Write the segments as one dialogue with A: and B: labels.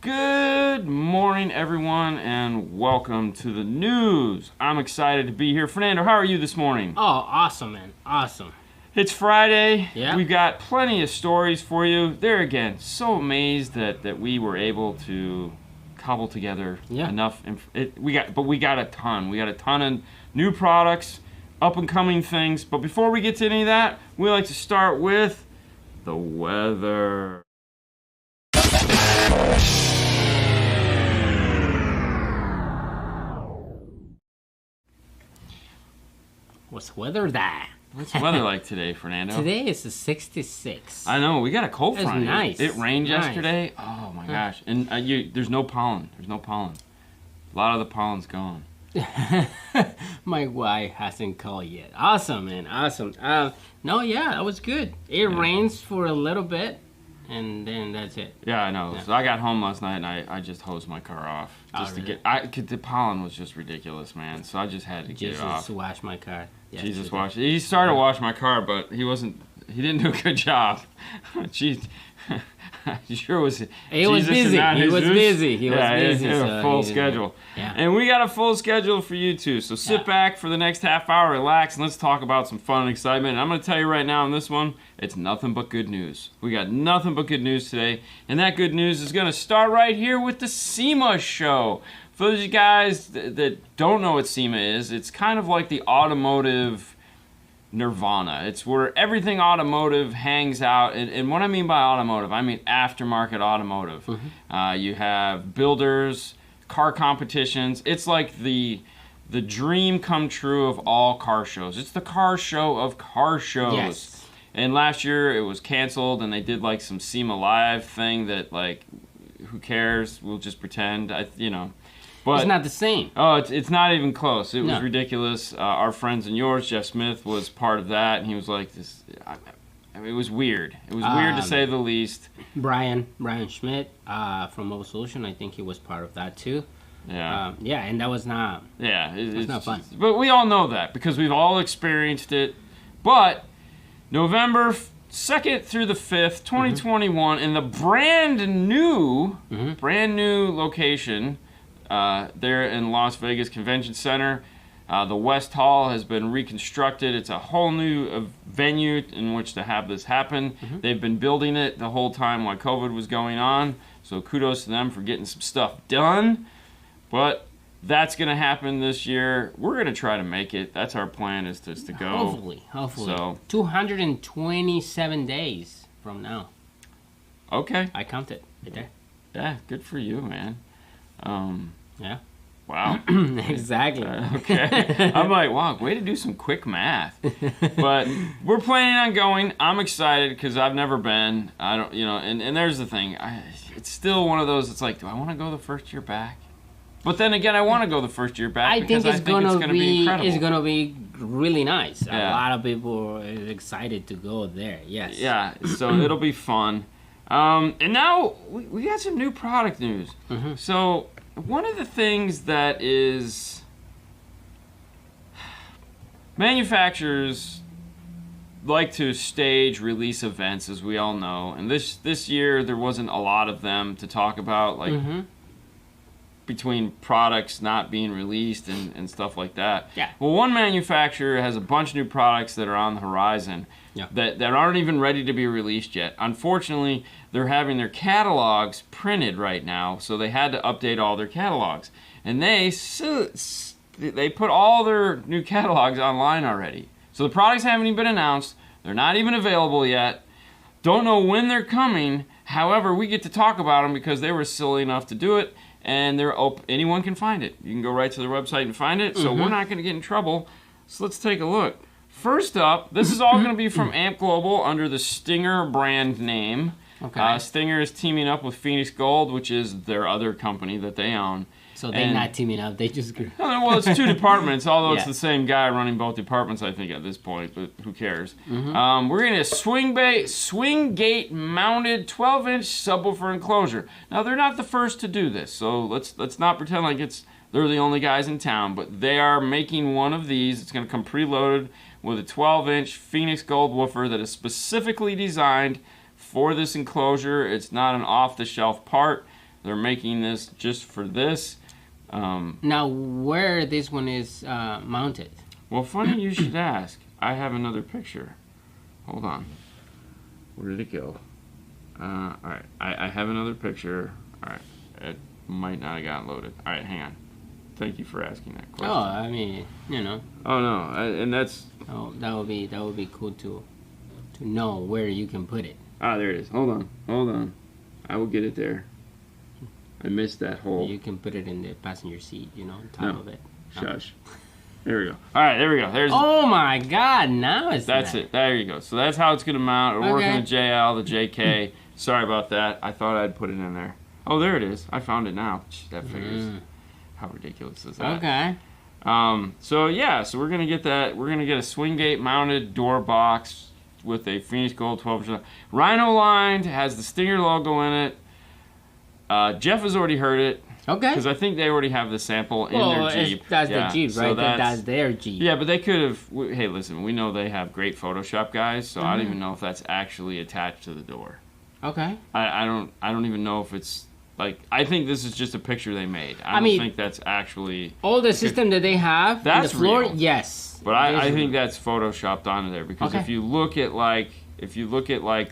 A: Good morning, everyone, and welcome to the news. I'm excited to be here. Fernando, how are you this morning?
B: Oh, awesome, man. Awesome.
A: It's Friday.
B: Yeah.
A: We've got plenty of stories for you. There again, so amazed that we were able to cobble together enough. We got a ton. We got a ton of new products, up and coming things. But before we get to any of that, we like to start with the weather.
B: What's the weather that?
A: What's the weather like today, Fernando?
B: Today is 66.
A: I know, we got a cold front.
B: Nice.
A: It rained yesterday. Oh my gosh. And there's no pollen. There's no pollen. A lot of the pollen's gone.
B: My wife hasn't called yet. Awesome, man. Awesome. No, yeah, that was good. It rains for a little bit, and then that's it.
A: Yeah, I know. Yeah. So I got home last night, and I just hosed my car off. Just to get... the pollen was just ridiculous, man. So I just had to get it off.
B: Jesus washed my car.
A: Jesus washed it. He started to wash my car, but he didn't do a good job. Jeez. You sure it was...
B: He was busy. He was busy. He
A: had a full schedule.
B: Yeah.
A: And we got a full schedule for you too. So sit back for the next half hour, relax, and let's talk about some fun and excitement. And I'm going to tell you right now on this one, it's nothing but good news. We got nothing but good news today. And that good news is going to start right here with the SEMA show. For those of you guys that don't know what SEMA is, it's kind of like the automotive nirvana. It's where everything automotive hangs out. And what I mean by automotive, I mean aftermarket automotive. Mm-hmm. You have builders, car competitions. It's like the dream come true of all car shows. It's the car show of car shows.
B: Yes.
A: And last year it was canceled, and they did like some SEMA Live thing that, like, who cares? We'll just pretend. But
B: it's not the same.
A: Oh, it's not even close. It was ridiculous. Our friends and yours, Jeff Smith, was part of that, and he was like, "This." I mean, it was weird. It was weird to say the least.
B: Brian Schmidt from Mobile Solution, I think he was part of that too.
A: Yeah.
B: And that was not.
A: Yeah,
B: it's not fun.
A: But we all know that because we've all experienced it. But November 2nd through the 5th, 2021, in the brand new location. There in Las Vegas Convention Center. The West Hall has been reconstructed. It's a whole new venue in which to have this happen. They've been building it the whole time while COVID was going on, so kudos to them for getting some stuff done. But that's going to happen this year. We're going to try to make it. That's our plan, is to go.
B: Hopefully.
A: So
B: 227 days from now.
A: Okay.
B: I counted right there.
A: Yeah, good for you, man.
B: Yeah.
A: Wow.
B: Exactly.
A: Okay. I'm like, wow, way to do some quick math. But we're planning on going. I'm excited because I've never been. I don't, and there's the thing. It's still one of those, it's like, do I want to go the first year back? But then again, I want to go the first year back because I think it's going to be incredible.
B: It's going to be really nice. Yeah. A lot of people are excited to go there. Yes.
A: Yeah, so it'll be fun. And now we got some new product news. So one of the things that is, manufacturers like to stage release events, as we all know. And this year there wasn't a lot of them to talk about, like between products not being released and stuff like that.
B: Yeah.
A: Well, one manufacturer has a bunch of new products that are on the horizon.
B: Yeah.
A: That aren't even ready to be released yet. Unfortunately, they're having their catalogs printed right now, so they had to update all their catalogs. And they put all their new catalogs online already. So the products haven't even been announced. They're not even available yet. Don't know when they're coming. However, we get to talk about them because they were silly enough to do it, and they're open. Anyone can find it. You can go right to the website and find it, so we're not going to get in trouble. So let's take a look. First up, this is all going to be from Amp Global under the Stinger brand name.
B: Okay.
A: Stinger is teaming up with Phoenix Gold, which is their other company that they own.
B: So they're not teaming up, they just grew.
A: Well, it's two departments, although it's the same guy running both departments, I think, at this point, but who cares? We're going to swing gate mounted 12-inch subwoofer enclosure. Now, they're not the first to do this, so let's not pretend like they're the only guys in town, but they are making one of these. It's going to come preloaded with a 12-inch Phoenix Gold woofer that is specifically designed for this enclosure. It's not an off-the-shelf part. They're making this just for this.
B: Now, where this one is mounted?
A: Well, funny you should ask. I have another picture. Hold on. Where did it go? All right. I have another picture. All right. It might not have gotten loaded. All right, hang on. Thank you for asking that question.
B: Oh, I mean, you know.
A: Oh no, and that's.
B: Oh, that would be cool to know where you can put it.
A: Ah, there it is. Hold on. I will get it there. I missed that hole.
B: You can put it in the passenger seat, you know, on top of it.
A: Shush. There we go. All right, there we go. There's.
B: Oh my God! Now it's.
A: That's it. There you go. So that's how it's gonna mount. We're working the JL, the JK. Sorry about that. I thought I'd put it in there. Oh, there it is. I found it now. That figures. How ridiculous is that?
B: Okay.
A: So yeah, so we're gonna get that. We're gonna get a swing gate mounted door box with a Phoenix Gold 12-inch Rhino lined. Has the Stinger logo in it. Jeff has already heard it.
B: Okay.
A: Because I think they already have the sample in their Jeep.
B: That's the Jeep, right?
A: So
B: that's their Jeep.
A: Yeah, but they could have. Hey, listen, we know they have great Photoshop guys, so I don't even know if that's actually attached to the door.
B: Okay.
A: I don't even know if it's like. I think this is just a picture they made. I don't think that's actually
B: all the system that they have.
A: That's
B: on the floor.
A: real.
B: Yes.
A: But I think that's photoshopped onto there because if you look at like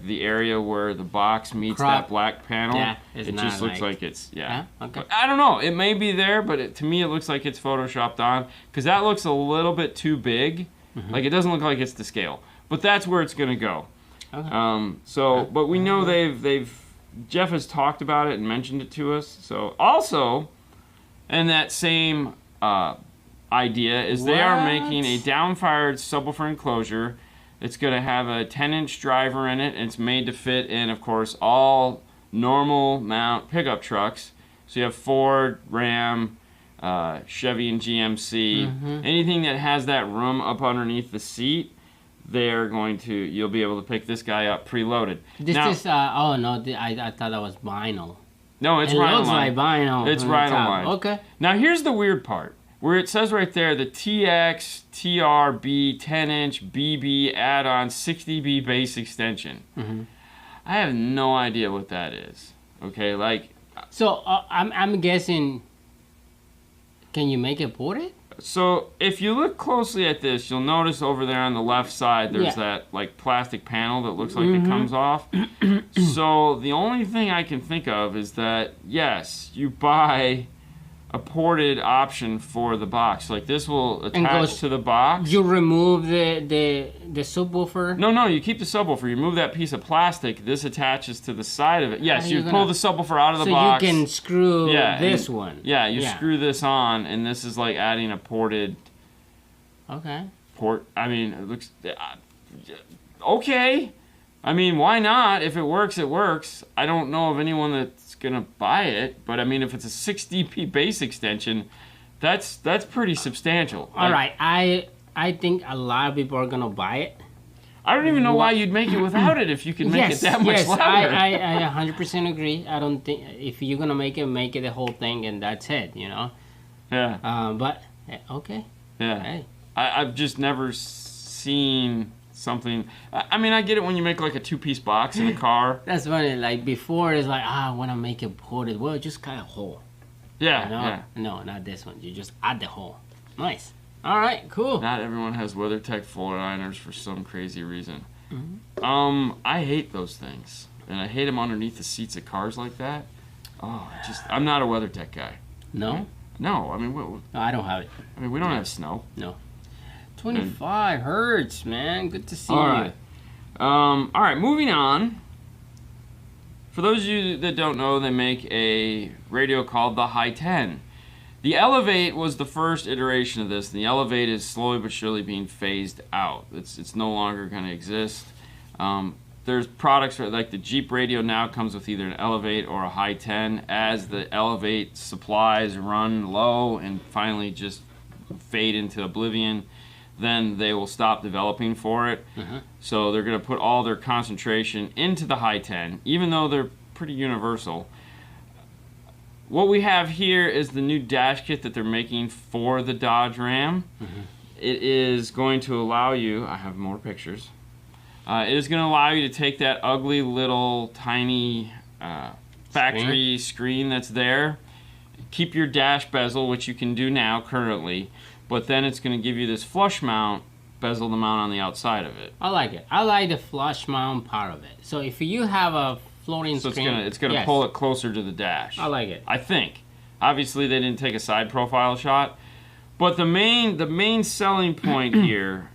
A: the area where the box meets that black panel, it just looks like it's okay. But I don't know. It may be there, but to me it looks like it's photoshopped on because that looks a little bit too big. Like it doesn't look like it's to scale. But that's where it's gonna go. Okay. But we know Jeff has talked about it and mentioned it to us. So also, and that same idea is they are making a downfired subwoofer enclosure. It's going to have a 10-inch driver in it, and it's made to fit in, of course, all normal mount pickup trucks. So you have Ford, Ram, Chevy, and GMC. Anything that has that room up underneath the seat, you'll be able to pick this guy up preloaded.
B: Oh no, I thought that was vinyl.
A: No, it's
B: Rhino line. It looks like vinyl.
A: It's Rhino line.
B: Okay.
A: Now here's the weird part. Where it says right there, the TX TRB 10-inch BB add-on 60B bass extension. I have no idea what that is. Okay, like.
B: So I'm guessing. Can you make it ported?
A: So if you look closely at this, you'll notice over there on the left side, there's that like plastic panel that looks like it comes off. So the only thing I can think of is that yes, you buy a ported option for the box. Like this will attach to the box.
B: You remove the subwoofer?
A: No, you keep the subwoofer. You remove that piece of plastic. This attaches to the side of it. Yes, you pull the subwoofer out of the box.
B: So you can screw this one.
A: Yeah, you screw this on, and this is like adding a ported...
B: Okay.
A: I mean, it looks... okay. I mean, why not? If it works, it works. I don't know of anyone that's gonna buy it, but I mean, if it's a 6dp bass extension, that's pretty substantial.
B: All right, I think a lot of people are gonna buy it.
A: I don't even know why you'd make it without it if you can make it that much louder.
B: I 100% agree. I don't think if you're gonna make it the whole thing and that's it, you know.
A: Yeah.
B: But okay.
A: Yeah.
B: Hey.
A: I've just never seen something. I mean, I get it when you make like a 2-piece box in a car.
B: That's funny. Like before, it's like I want to make it ported. Well, just cut a hole.
A: Yeah,
B: you know?
A: yeah.
B: No, not this one. You just add the hole. Nice. All right, cool.
A: Not everyone has WeatherTech full liners for some crazy reason. I hate those things, and I hate them underneath the seats of cars like that. Oh, I'm not a WeatherTech guy.
B: No.
A: No, I mean,
B: no, I don't have it.
A: I mean, we don't have snow.
B: No. 25 hertz, man. Good to see
A: you. All right, moving on. For those of you that don't know, they make a radio called the High 10. The Elevate was the first iteration of this, and the Elevate is slowly but surely being phased out. It's no longer going to exist. There's products like the Jeep radio now comes with either an Elevate or a High 10. As the Elevate supplies run low and finally just fade into oblivion, then they will stop developing for it. So they're going to put all their concentration into the High 10, even though they're pretty universal. What we have here is the new dash kit that they're making for the Dodge Ram. It is going to allow you, I have more pictures, it is going to allow you to take that ugly little tiny factory screen that's there. Keep your dash bezel, which you can do now currently, but then it's going to give you this flush mount, bezel to mount on the outside of it.
B: I like it. I like the flush mount part of it. So if you have a floating screen,
A: it's gonna pull it closer to the dash.
B: I like it.
A: I think. Obviously, they didn't take a side profile shot, but the main selling point here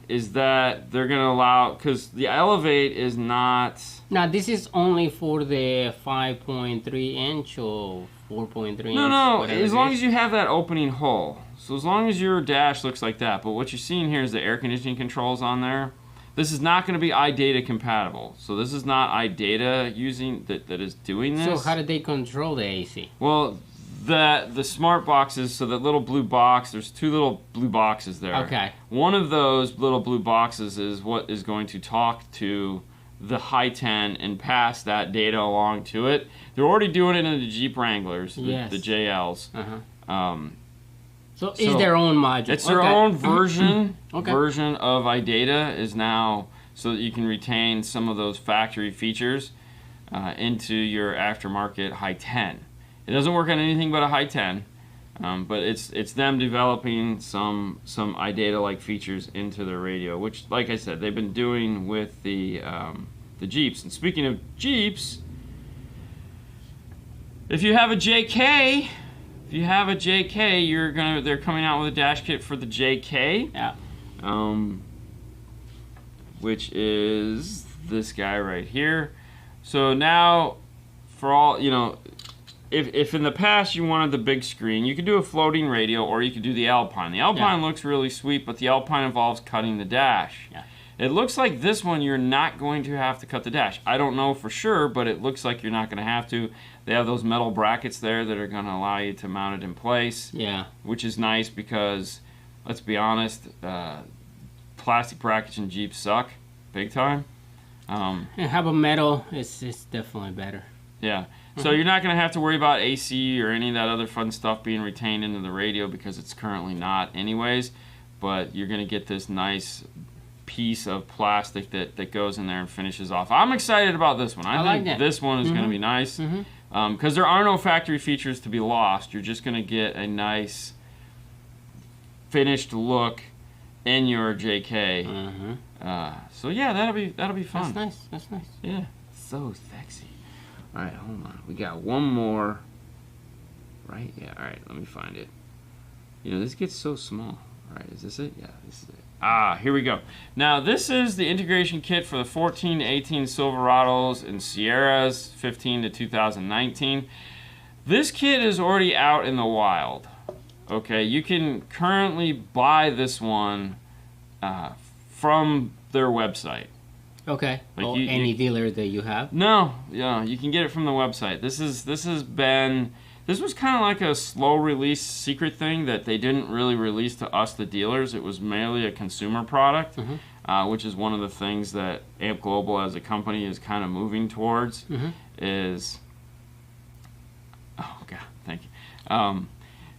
A: is that they're gonna allow, because the Elevate is not.
B: Now this is only for the 5.3 inch or 4.3 inch.
A: No. As long as you have that opening hole. So as long as your dash looks like that. But what you're seeing here is the air conditioning controls on there. This is not going to be iData compatible. So this is not iData using that is doing this.
B: So how do they control the AC?
A: Well, the smart boxes, so that little blue box, there's two little blue boxes there.
B: Okay.
A: One of those little blue boxes is what is going to talk to the High 10 and pass that data along to it. They're already doing it in the Jeep Wranglers, the JLs.
B: So it's their own module.
A: It's their own version of iData is now, so that you can retain some of those factory features into your aftermarket High 10. It doesn't work on anything but a High 10, but it's them developing some iData-like features into their radio, which, like I said, they've been doing with the Jeeps. And speaking of Jeeps, if you have a JK. If you have a JK, they're coming out with a dash kit for the JK.
B: Yeah.
A: Which is this guy right here. So now, for all, if in the past you wanted the big screen, you could do a floating radio or you could do the Alpine. The Alpine looks really sweet, but the Alpine involves cutting the dash.
B: Yeah.
A: It looks like this one you're not going to have to cut the dash. I don't know for sure, but it looks like you're not going to have to. They have those metal brackets there that are going to allow you to mount it in place.
B: Yeah.
A: Which is nice because, let's be honest, plastic brackets in Jeeps suck big time.
B: And have a metal, it's definitely better.
A: Yeah. So you're not going to have to worry about AC or any of that other fun stuff being retained into the radio because it's currently not anyways. But you're going to get this nice piece of plastic that goes in there and finishes off. I'm excited about this one. I think this one is going to be nice because there are no factory features to be lost. You're just going to get a nice finished look in your JK. So yeah, that'll be fun.
B: That's nice.
A: Yeah, so sexy. All right, hold on. We got one more. Right? Yeah. All right, let me find it. This gets so small. All right, is this it? Yeah, this is it. Here we go. Now, this is the integration kit for the 14 to 18 Silverados and Sierras, 15 to 2019. This kit is already out in the wild. Okay, you can currently buy this one from their website.
B: Okay. Like any dealer that you have?
A: No, yeah, you can get it from the website. This was kind of like a slow release secret thing that they didn't really release to us, the dealers. It was mainly a consumer product, which is one of the things that Amp Global as a company is kind of moving towards. Is oh god, thank you.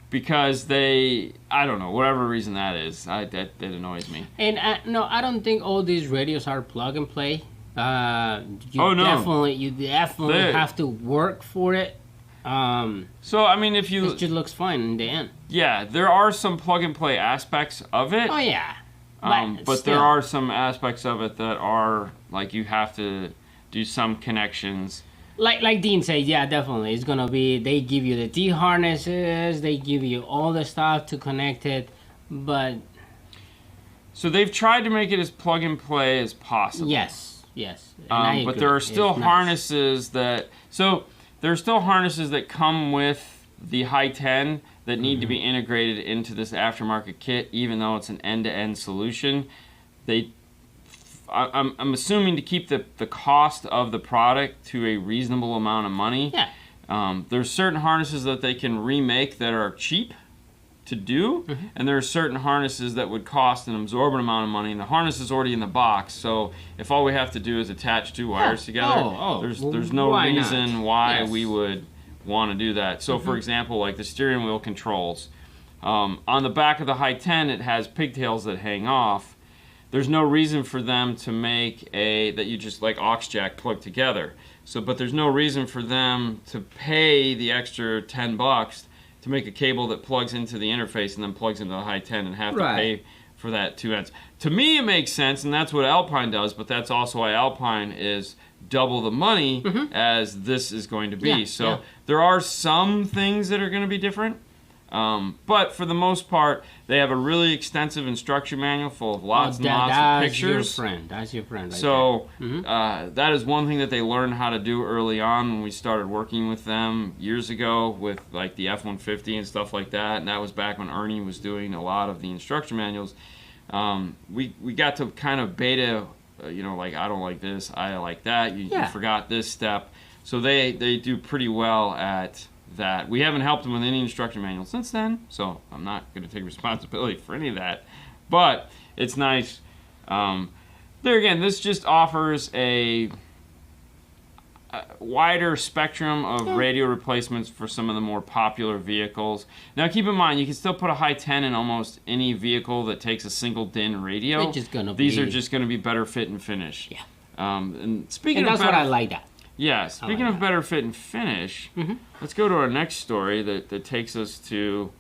A: Because I don't know, whatever reason that is, that annoys me.
B: And no, I don't think all these radios are plug and play. You definitely have to work for it.
A: So I mean, if you,
B: it just looks fine in the end.
A: Yeah, there are some plug and play aspects of it.
B: Oh yeah,
A: but there are some aspects of it that are like you have to do some connections.
B: Like Dean said, yeah, definitely. It's gonna be, they give you the T harnesses, they give you all the stuff to connect it, but
A: so they've tried to make it as plug and play as possible.
B: Yes.
A: But there are still harnesses that come with the High 10 that need to be integrated into this aftermarket kit, even though it's an end-to-end solution. I'm assuming to keep the cost of the product to a reasonable amount of money.
B: Yeah.
A: There's certain harnesses that they can remake that are cheap to do, and there are certain harnesses that would cost an absorbent amount of money, and the harness is already in the box, so if all we have to do is attach two wires together, there's no reason why we would want to do that. So for example, like the steering wheel controls, on the back of the High 10 it has pigtails that hang off. there's no reason for them to make that you just like aux jack plug together. So, but there's no reason for them to pay the extra $10 to make a cable that plugs into the interface and then plugs into the high 10 and have to pay for that 2 ends. To me, it makes sense, and that's what Alpine does, but that's also why Alpine is double the money as this is going to be. There are some things that are going to be different, but for the most part, they have a really extensive instruction manual full of lots and lots of pictures.
B: That's your friend. Right
A: so that is one thing that they learned how to do early on when we started working with them years ago with like the F-150 and stuff like that. And that was back when Ernie was doing a lot of the instruction manuals. We got to kind of beta, like I don't like this, I like that. You forgot this step. So they do pretty well at that. We haven't helped them with any instruction manual since then, so I'm not going to take responsibility for any of that. But it's nice. There again, this just offers a wider spectrum of radio replacements for some of the more popular vehicles. Now keep in mind, you can still put a high 10 in almost any vehicle that takes a single DIN radio. These are just going to be better fit and finish.
B: Yeah.
A: And
B: that's what I like that.
A: Yeah, speaking of better fit and finish, let's go to our next story that takes us to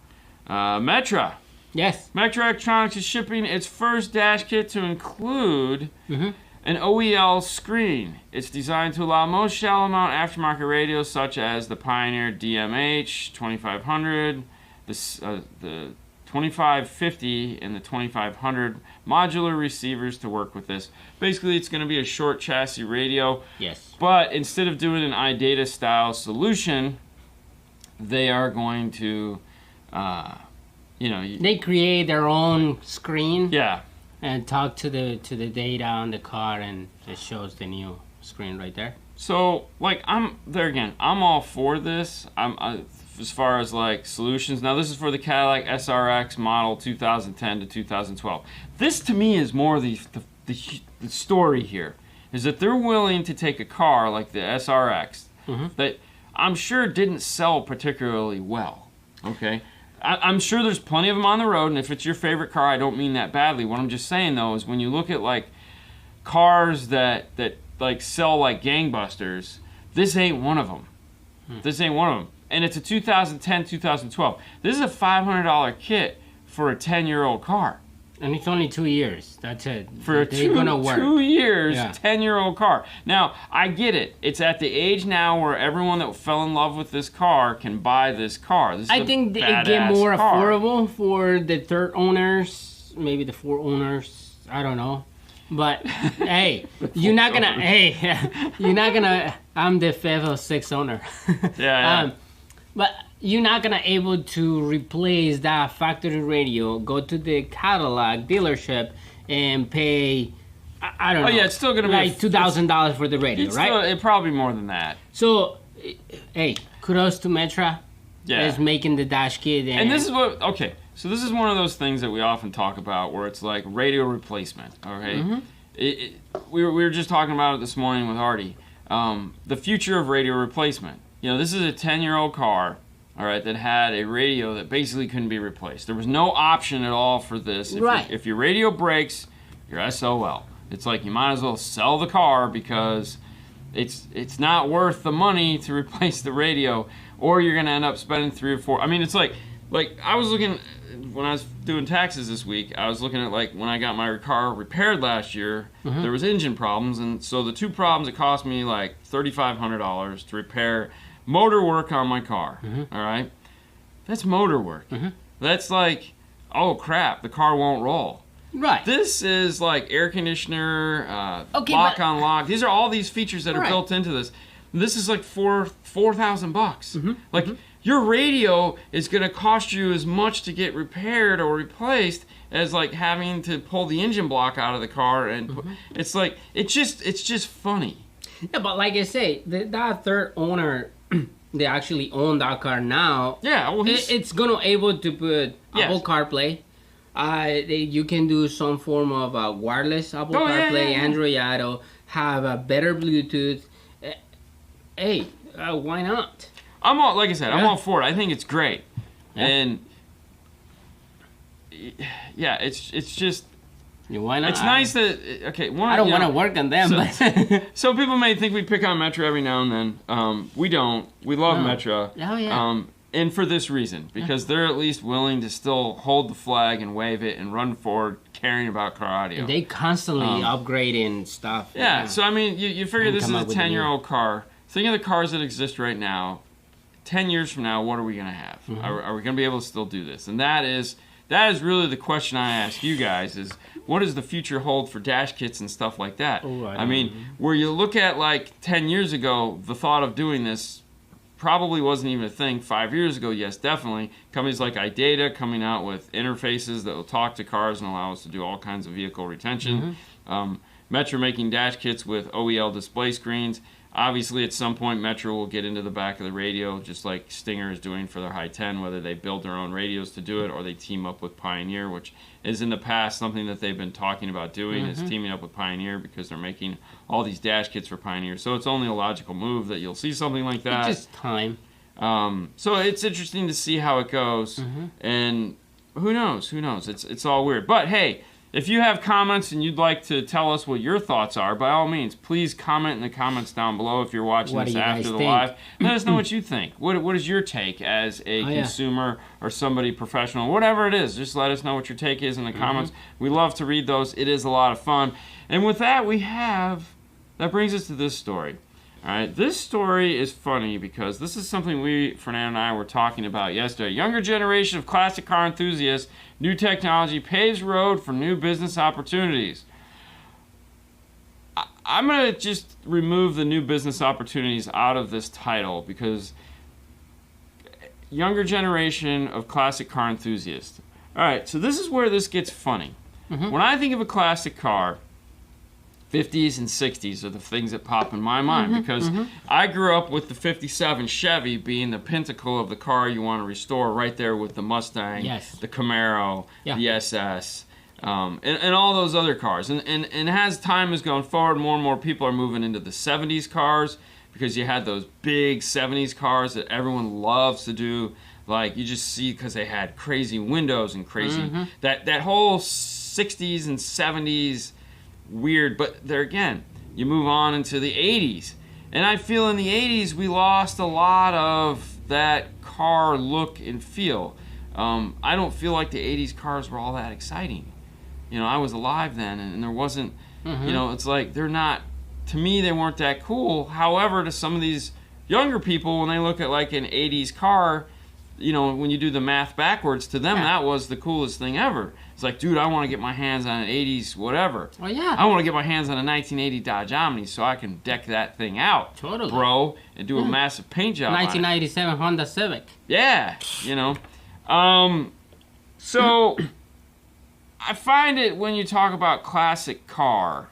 A: Metra.
B: Yes.
A: Metra Electronics is shipping its first dash kit to include an OEL screen. It's designed to allow most shallow mount aftermarket radios such as the Pioneer DMH 2500, the 2550 and the 2500 modular receivers to work with this. Basically, it's going to be a short chassis radio.
B: Yes.
A: But instead of doing an iData style solution, they are going to,
B: they create their own screen.
A: Yeah.
B: And talk to the data on the car, and it shows the new screen right there.
A: So, like, I'm all for this. As far as like solutions. Now this is for the Cadillac SRX model 2010 to 2012. This to me is more the story here, is that they're willing to take a car like the SRX that I'm sure didn't sell particularly well. Okay, I'm sure there's plenty of them on the road, and if it's your favorite car, I don't mean that badly. What I'm just saying though is when you look at like cars that like sell like gangbusters, this ain't one of them. This ain't one of them. And it's a 2010, 2012. This is a $500 kit for a 10-year-old car.
B: And it's only 2 years. That's it.
A: For a 2 years, 10-year-old car. Now, I get it. It's at the age now where everyone that fell in love with this car can buy this car. This is
B: I think it get more affordable for the third owners, maybe the fourth owners. I don't know. But, hey, you're not going to, I'm the fifth or sixth owner.
A: Yeah.
B: But you're not going to able to replace that factory radio, go to the Cadillac dealership and pay, I don't know.
A: Oh, yeah, it's still going to be
B: like $2,000 for the radio, right?
A: It probably more than that.
B: So, hey, kudos to Metra.
A: Yeah.
B: Is making the dash kit.
A: And this is so this is one of those things that we often talk about where it's like radio replacement, okay? We were just talking about it this morning with Artie. The future of radio replacement. This is a 10-year-old car, all right, that had a radio that basically couldn't be replaced. There was no option at all for this. If your radio breaks, you're SOL. It's like you might as well sell the car because it's not worth the money to replace the radio, or you're going to end up spending 3 or 4. I mean, it's like I was looking, when I was doing taxes this week, I was looking at like when I got my car repaired last year, there was engine problems, and so the 2 problems, it cost me like $3,500 to repair motor work on my car. All right, that's motor work. That's like, oh crap, the car won't roll.
B: Right.
A: This is like air conditioner, lock on lock. These are all these features that are built into this. This is like $4,000. Like your radio is going to cost you as much to get repaired or replaced as like having to pull the engine block out of the car, and it's like it's just funny.
B: Yeah, but like I say, that third owner, they actually own that car now.
A: Yeah, well,
B: it's gonna able to put Apple CarPlay. You can do some form of wireless Apple CarPlay, Android Auto, have a better Bluetooth. Hey, why not?
A: I'm all for it. I think it's great, and yeah, it's just
B: Why not?
A: It's nice that okay.
B: I don't want to work on them.
A: So people may think we pick on Metra every now and then. We don't. We love Metra.
B: Oh yeah.
A: And for this reason, because they're at least willing to still hold the flag and wave it and run forward, caring about car audio.
B: And they constantly upgrading stuff.
A: Yeah. So I mean, you figure this is a 10-year-old car. Think of the cars that exist right now. 10 years from now, what are we gonna have? Are we gonna be able to still do this? And that is really the question I ask you guys: is what does the future hold for dash kits and stuff like that? I mean, where you look at like 10 years ago, the thought of doing this probably wasn't even a thing. 5 years ago, yes, definitely. Companies like iData coming out with interfaces that will talk to cars and allow us to do all kinds of vehicle retention. Metra making dash kits with OEL display screens. Obviously, at some point, Metra will get into the back of the radio, just like Stinger is doing for their High 10, whether they build their own radios to do it or they team up with Pioneer, which is in the past something that they've been talking about doing, is teaming up with Pioneer because they're making all these dash kits for Pioneer. So it's only a logical move that you'll see something like that.
B: It's just time.
A: So it's interesting to see how it goes, and who knows? It's all weird. But hey, if you have comments and you'd like to tell us what your thoughts are, by all means, please comment in the comments down below if you're watching this after the live. Let us know what you think. What is your take as a consumer or somebody professional? Whatever it is, just let us know what your take is in the comments. We love to read those. It is a lot of fun. And with that, that brings us to this story. All right, this story is funny because this is something Fernando and I were talking about yesterday. Younger generation of classic car enthusiasts, new technology paves road for new business opportunities. I'm going to just remove the new business opportunities out of this title because younger generation of classic car enthusiasts. All right, so this is where this gets funny. When I think of a classic car, 50s and 60s are the things that pop in my mind because I grew up with the 57 Chevy being the pinnacle of the car you want to restore, right there with the Mustang, the Camaro, the SS, and all those other cars. And as time has gone forward, more and more people are moving into the 70s cars because you had those big 70s cars that everyone loves to do. Like you just see because they had crazy windows and crazy, that whole 60s and 70s weird, but there again, you move on into the 80s. And I feel in the 80s, we lost a lot of that car look and feel. I don't feel like the 80s cars were all that exciting. You know, I was alive then, and there wasn't, you know, it's like they're not, to me, they weren't that cool. However, to some of these younger people, when they look at like an 80s car, you know, when you do the math backwards, to them, that was the coolest thing ever. It's like, dude, I want to get my hands on an 80s whatever.
B: Oh, yeah.
A: I want to get my hands on a 1980 Dodge Omni so I can deck that thing out, bro, and do a massive paint job
B: 1997
A: on it.
B: Honda Civic.
A: Yeah, you know. So, I find it when you talk about classic car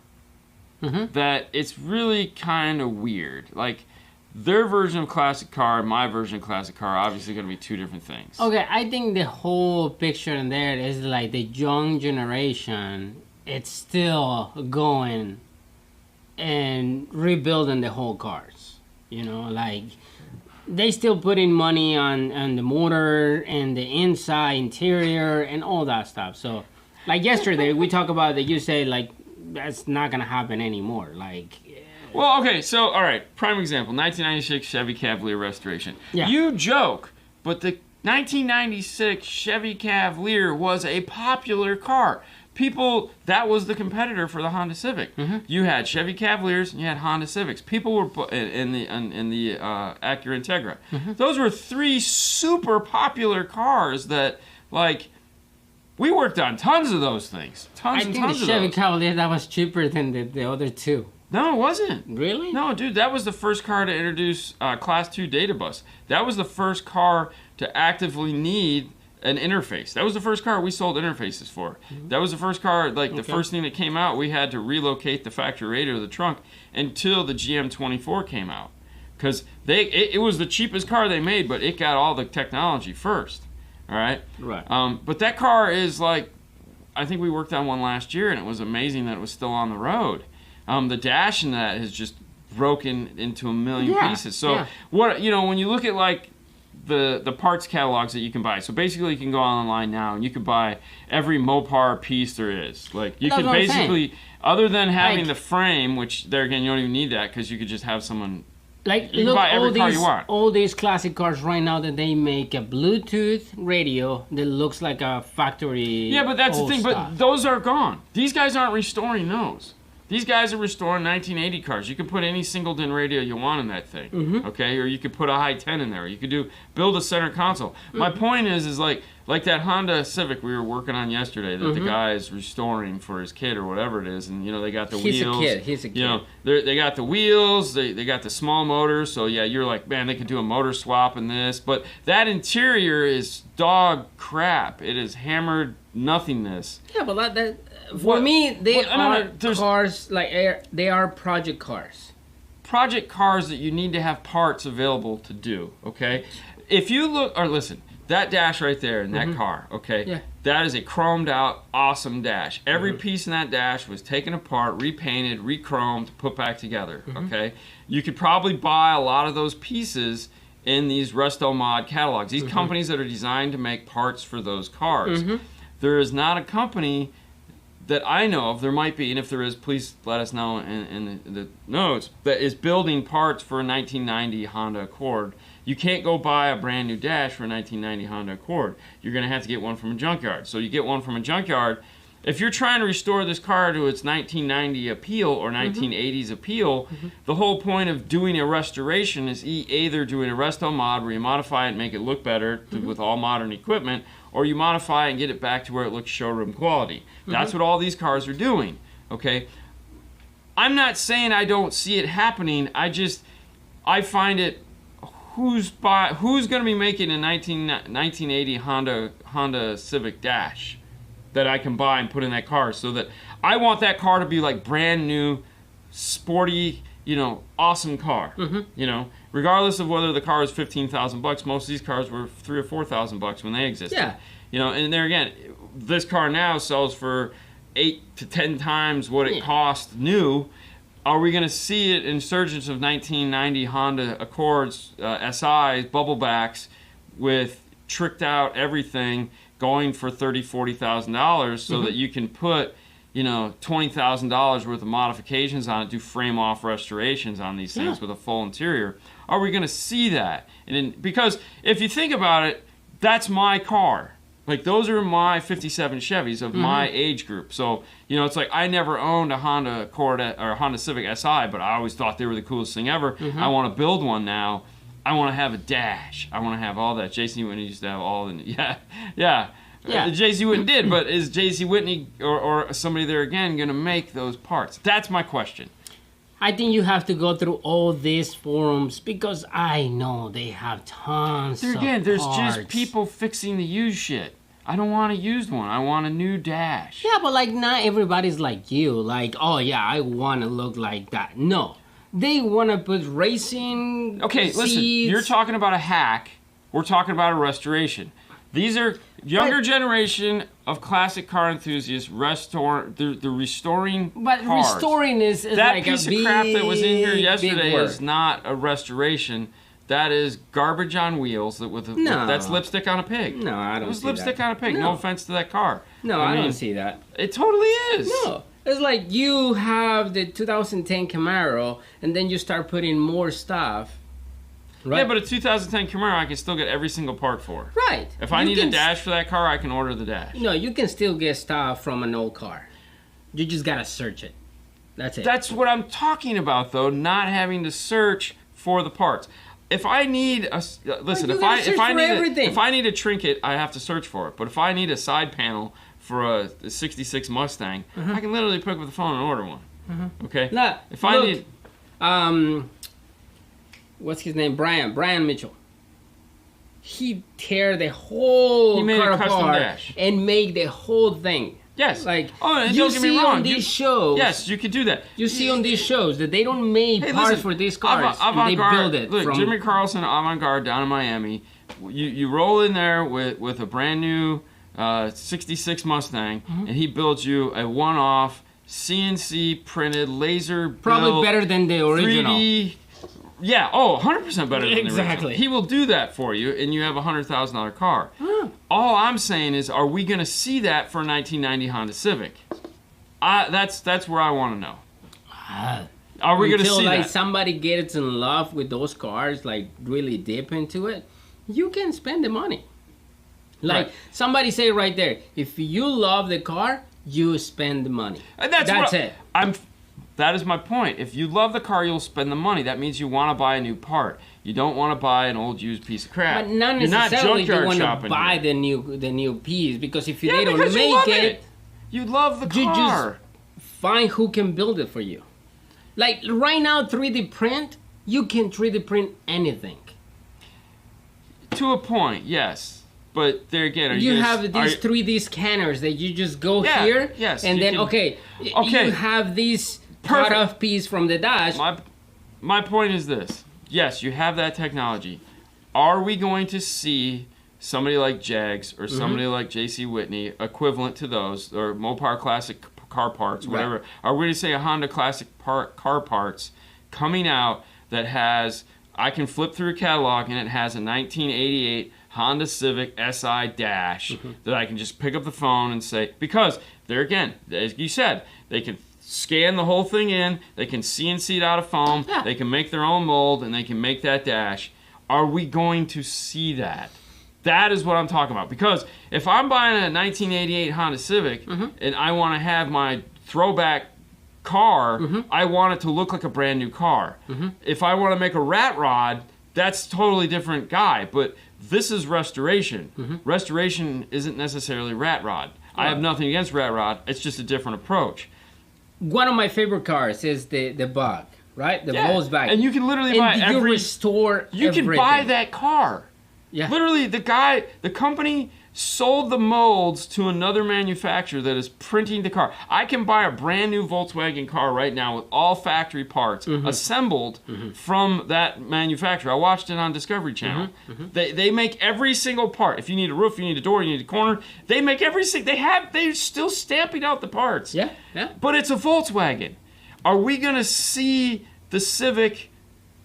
A: that it's really kind of weird. Like, their version of classic car and my version of classic car are obviously going to be two different things.
B: Okay, I think the whole picture in there is like the young generation, it's still going and rebuilding the whole cars. You know, like they still putting money on the motor and the inside interior and all that stuff. So, like yesterday, we talked about that. You say like that's not going to happen anymore. Like.
A: Well, okay, so, all right, prime example, 1996 Chevy Cavalier restoration.
B: Yeah.
A: You joke, but the 1996 Chevy Cavalier was a popular car. People, that was the competitor for the Honda Civic. You had Chevy Cavaliers and you had Honda Civics. People were in the Acura Integra. Those were three super popular cars that, like, we worked on tons of those things. Tons and tons of those.
B: I think the Chevy Cavalier, that was cheaper than the other two.
A: No, it wasn't.
B: Really?
A: No, dude, that was the first car to introduce Class 2 data bus. That was the first car to actively need an interface. That was the first car we sold interfaces for. That was the first car, like the first thing that came out, we had to relocate the factory radio to the trunk until the GM24 came out. Because it was the cheapest car they made, but it got all the technology first. All right?
B: Right.
A: But that car is like, I think we worked on one last year, and it was amazing that it was still on the road. The dash in that has just broken into a million pieces. So what, you know, when you look at like the parts catalogs that you can buy. So basically, you can go online now and you can buy every Mopar piece there is. Like you could basically, other than having the frame, which there again you don't even need that because you could just have someone.
B: Like
A: you can buy every car you want.
B: All these classic cars right now that they make a Bluetooth radio that looks like a factory.
A: Yeah, but that's the thing.
B: stuff.
A: But those are gone. These guys aren't restoring those. These guys are restoring 1980 cars. You can put any single DIN radio you want in that thing, okay? Or you could put a high 10 in there. You could build a center console. My point is like that Honda Civic we were working on yesterday that the guy is restoring for his kid or whatever it is, and they got the wheels.
B: He's a kid.
A: You know, they got the wheels. They got the small motors. So yeah, you're like, man, they could do a motor swap in this, but that interior is dog crap. It is hammered nothingness.
B: Yeah, but that for me, they are cars they are project cars.
A: Project cars that you need to have parts available to do. Okay, if you look or listen, that dash right there in that car. Okay, that is a chromed out, awesome dash. Every piece in that dash was taken apart, repainted, re-chromed, put back together. Okay, you could probably buy a lot of those pieces in these Resto Mod catalogs. These companies that are designed to make parts for those cars. There is not a company that I know of, there might be, and if there is, please let us know in the notes, that is building parts for a 1990 Honda Accord. You can't go buy a brand new dash for a 1990 Honda Accord. You're going to have to get one from a junkyard. So you get one from a junkyard. If you're trying to restore this car to its 1990 appeal or 1980s appeal, the whole point of doing a restoration is either doing a resto mod where you modify it and make it look better with all modern equipment, or you modify it and get it back to where it looks showroom quality. That's what all these cars are doing, okay? I'm not saying I don't see it happening. I find it, who's going to be making a 1980 Honda Civic Dash that I can buy and put in that car, so that I want that car to be like brand new, sporty, awesome car. Regardless of whether the car is $15,000, most of these cars were $3,000 or $4,000 when they existed.
B: Yeah.
A: And there again, this car now sells for 8 to 10 times what it cost new. Are we going to see it in surgence of 1990 Honda Accords, SIs, bubble backs with tricked out everything, going for $30,000, $40,000 so that you can put, $20,000 worth of modifications on it, do frame off restorations on these things with a full interior? Are we going to see that? Because if you think about it, that's my car. Like, those are my 57 Chevys of my age group. So, it's like I never owned a Honda Accord or a Honda Civic Si, but I always thought they were the coolest thing ever. I want to build one now. I want to have a dash. I want to have all that. J.C. Whitney used to have all the... Yeah. J.C. Whitney did, but is J.C. Whitney or somebody there again going to make those parts? That's my question.
B: I think you have to go through all these forums because I know they have tons of
A: there's
B: parts.
A: just people fixing the used shit. I don't want a used one. I want a new dash.
B: Yeah, but not everybody's like you. Like, oh yeah, I want to look like that. No. They want to put racing
A: listen, you're talking about a hack. We're talking about a restoration. These are younger generation of classic car enthusiasts the restoring
B: But
A: cars.
B: Restoring is
A: that
B: like
A: piece
B: a
A: of crap that was in here yesterday
B: word.
A: is not a restoration. That is garbage on wheels. That's lipstick on a pig.
B: No, I don't see that.
A: It was lipstick on a pig. No offense to that car.
B: No, I don't see that.
A: It totally is.
B: No. It's like you have the 2010 Camaro, and then you start putting more stuff. Right?
A: Yeah, but a 2010 Camaro, I can still get every single part for.
B: Right.
A: If I need a dash for that car, I can order the dash.
B: No, you can still get stuff from an old car. You just gotta search it. That's it.
A: That's what I'm talking about, though. Not having to search for the parts. If I need a if I need a trinket, I have to search for it. But if I need a side panel for a 66 Mustang, I can literally pick up the phone and order one. Okay.
B: Now,
A: if I need,
B: what's his name? Brian Mitchell. He tear the whole car apart and make the whole thing.
A: Yes.
B: Like,
A: don't
B: you
A: get me
B: see
A: wrong.
B: on these shows.
A: Yes, you can do that.
B: You see on these shows that they don't make parts for these cars. They build it.
A: Look, Jimmy Carlson, Avant-Garde down in Miami. You roll in there with a brand new 66 Mustang, and he builds you a one-off CNC printed laser
B: probably better than the original.
A: 3D, Yeah, 100% better than
B: Exactly.
A: the original. He will do that for you, and you have a $100,000 car. All I'm saying is, are we going to see that for a 1990 Honda Civic? That's where I want to know. Are we going to see
B: like
A: that?
B: somebody gets in love with those cars, like really deep into it, you can spend the money. Like somebody say right there, if you love the car, you spend the money.
A: And
B: that's it.
A: That is my point. If you love the car, you'll spend the money. That means you want to buy a new part. You don't want to buy an old used piece of crap.
B: But not necessarily you want to buy the new piece, because if they don't make it,
A: you love the car.
B: You just find who can build it for you. Like right now, 3D print, you can 3D print anything.
A: To a point, yes. But there again,
B: you have these 3D scanners that you just go here, and then you have these cut off piece from the dash.
A: My point is this: yes, you have that technology. Are we going to see somebody like Jags or somebody like J.C. Whitney, equivalent to those, or Mopar Classic car parts, whatever? Are we going to see a Honda Classic car parts coming out that has? I can flip through a catalog and it has a 1988 Honda Civic SI dash that I can just pick up the phone and say, because there again, as you said, they can scan the whole thing in, they can CNC it out of foam, they can make their own mold, and they can make that dash. Are we going to see that? That is what I'm talking about. Because if I'm buying a 1988 Honda Civic and I want to have my throwback car, I want it to look like a brand new car. If I want to make a rat rod, that's a totally different guy. But this is restoration. Restoration isn't necessarily rat rod. I have nothing against rat rod. It's just a different approach.
B: One of my favorite cars is the Bug, right? The Volkswagen.
A: And you can literally buy
B: you restore
A: You
B: everything.
A: can buy that car. Yeah. Literally, the company sold the molds to another manufacturer that is printing the car. I can buy a brand new Volkswagen car right now with all factory parts assembled from that manufacturer. I watched it on Discovery Channel. They make every single part. If you need a roof, you need a door, you need a corner, they make every single. They're still stamping out the parts.
B: Yeah.
A: But it's a Volkswagen. Are we gonna see the Civic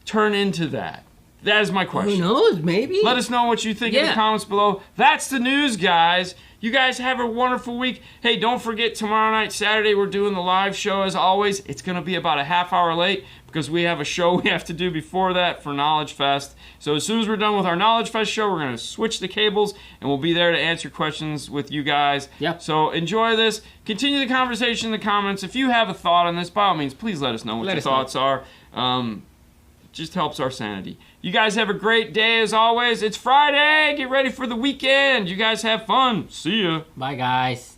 A: turn into that? That is my question.
B: Who knows? Maybe.
A: Let us know what you think in the comments below. That's the news, guys. You guys have a wonderful week. Hey, don't forget, tomorrow night, Saturday, we're doing the live show as always. It's going to be about a half hour late because we have a show we have to do before that for Knowledge Fest. So as soon as we're done with our Knowledge Fest show, we're going to switch the cables, and we'll be there to answer questions with you guys. So enjoy this. Continue the conversation in the comments. If you have a thought on this, by all means, please let us know what your thoughts are. Just helps our sanity. You guys have a great day as always. It's Friday. Get ready for the weekend. You guys have fun. See ya.
B: Bye, guys.